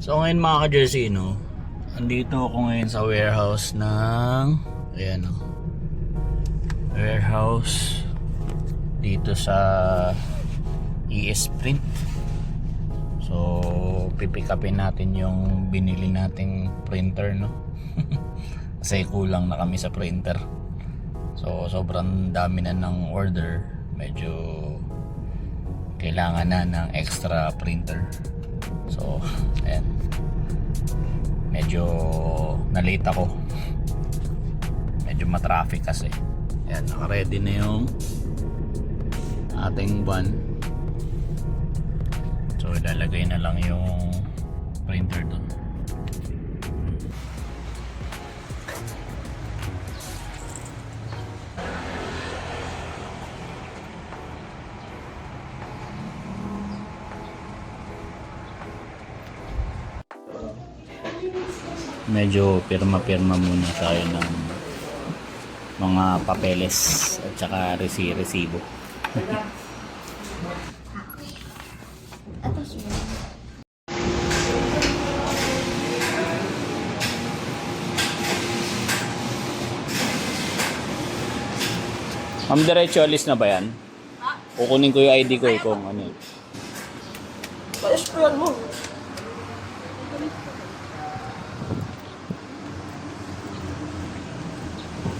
So ngayon mga ka-jersey, no, andito ako ngayon sa warehouse ng ayan, no, warehouse dito sa ES Print. So pipick upin natin yung binili nating printer, no. Kasi kulang na kami sa printer. So sobrang dami na ng order, medyo kailangan na ng extra printer. So ayan, medyo na-late ako, medyo ma-traffic kasi. Ayan, naka-ready na yung ating van. So ilalagay na lang yung printer dun. Medyo pirma-pirma muna tayo ng mga papeles at saka resibo. Ma'am, diretso alis na ba yan? Kukunin ko yung ID ko kung ano. Pa-explain mo.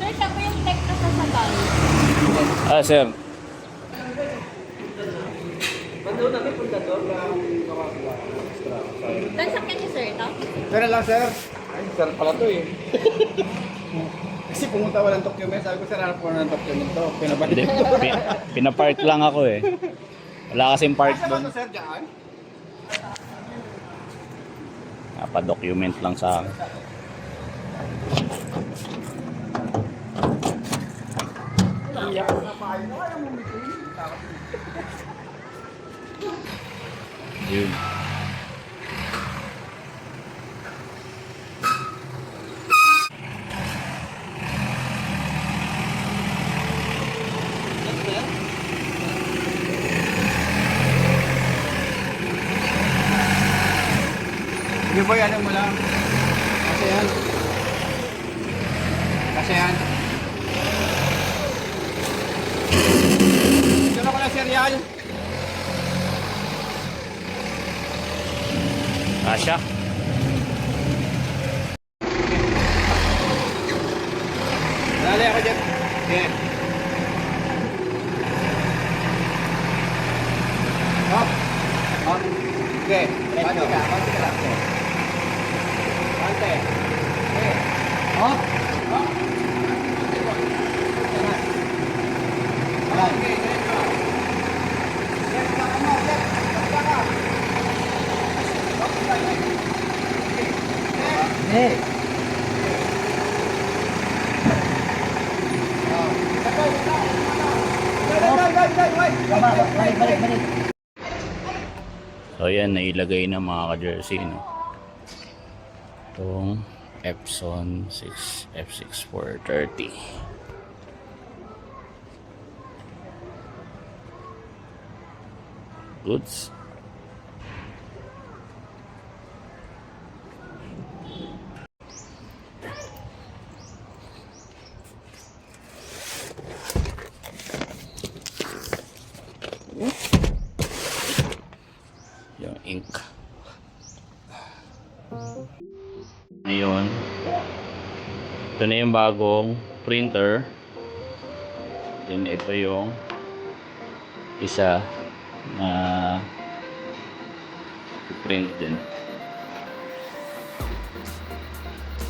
Sir, siya po yung tech na sasakal. Ah, sir. Mando namin punta doon. Saan sakyan niyo, sir, ito? Pero lang, sir. Ay, sir pala to eh. Kasi pumunta walang document. Sabi ko, sir, hanap ko ng document to. Pinabalik Hindi, ko. pinapark lang ako eh. Wala kasing park Saan ba doon. to, sir, dyan? Napa-document lang sa akin. Yun. Hindi ba yan mo lang? Kasi yan. Kasi yan. Ito na ko lang, sir, yan. Asya. Dali ako dyan. Okay. Hop. Hop. Okay. Paano? Konti ka lang. Konti. Okay. Hop. Hop. Okay, diretso. Diretso ka mo, sir. Diretso ka. Hey. So yan, nailagay na mga ka-jersey, no? Itong Epson F6 430. Goods. Yung ink. Ngayon, ito na yung bagong printer. Then ito yung isa na print din.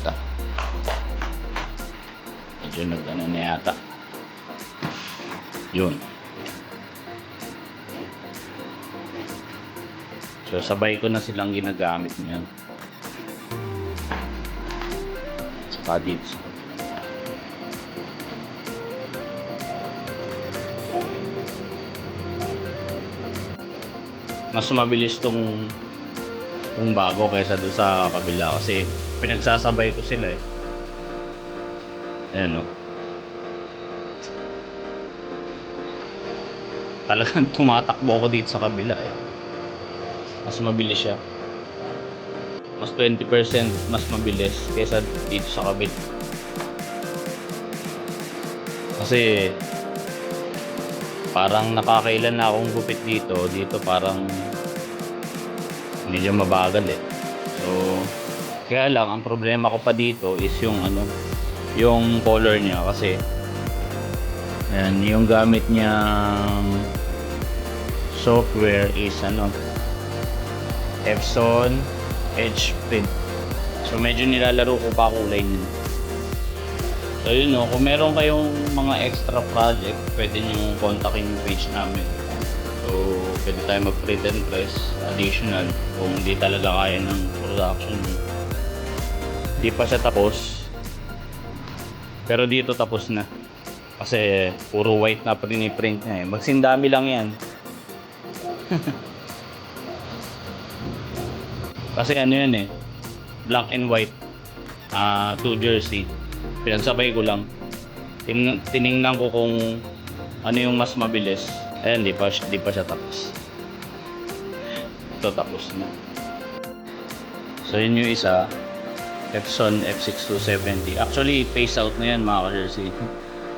Ito. Medyo nag-ano na yata. Yun. So sabay ko na silang ginagamit ngayon. Saka dito. Mas mabilis tong bago kaysa doon sa kabila kasi pinagsasabay ko sila eh. Ayan o. Talagang tumatakbo ako dito sa kabila eh. Mas mabilis siya. mas 20% mas mabilis kaysa dito sa kabit. Kasi parang nakakailan na akong gupit dito parang medyo mabagal eh. So kaya lang ang problema ko pa dito is yung yung color niya, kasi yan, yung gamit niyang software is Epson Edge Print. So medyo nilalaro ko pa kulay niya. So yun kung meron kayong mga extra project, pwede nyo kontakin yung page namin. So pwede tayo mag-print and press additional kung hindi talaga kaya ng production. Hindi pa siya tapos, pero dito tapos na. Kasi puro white na print niya eh. Magsindami lang yan. Kasi yan black and white, 2 jersey. Pinagsabay ko lang. Tiningnan ko kung ano yung mas mabilis. Ayan, di pa siya tapos. Ito tapos na. So yun yung isa, Epson F6270. Actually, phase out na yan mga ka-jersey.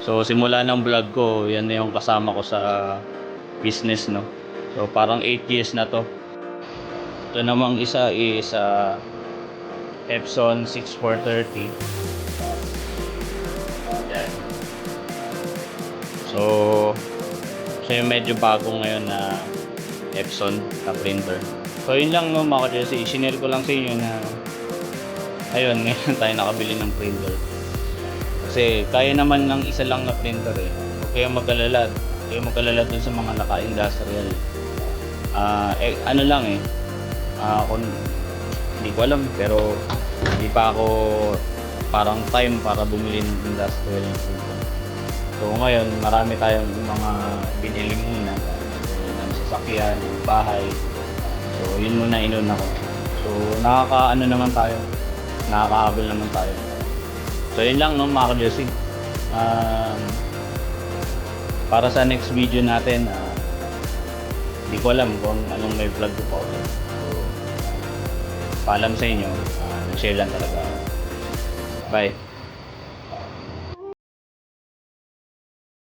So simula ng vlog ko, yan na yung kasama ko sa business, no. So parang 8 years na to. Ito namang isa is Epson 6430. Yan. So siya yung medyo bago ngayon na Epson na printer. So yun lang mga ka-jersey, i-share ko lang sa inyo na ayun, ngayon tayo nakabili ng printer. Kasi kaya naman ng isa lang na printer eh. Kaya mag-alala dun sa mga naka-industrial. Ano lang kung hindi ko alam, pero hindi pa ako parang time para bumili ng industrial printer. So ngayon, marami tayong mga binili muna ng sasakyan, bahay. So yun muna inuna ko. So nakakaabol naman tayo. So yun lang mga ka-jersey. Para sa next video natin, hindi ko alam kung anong may vlog ko pa ulit. So paalam sa inyo, nag-share lang talaga. Bye.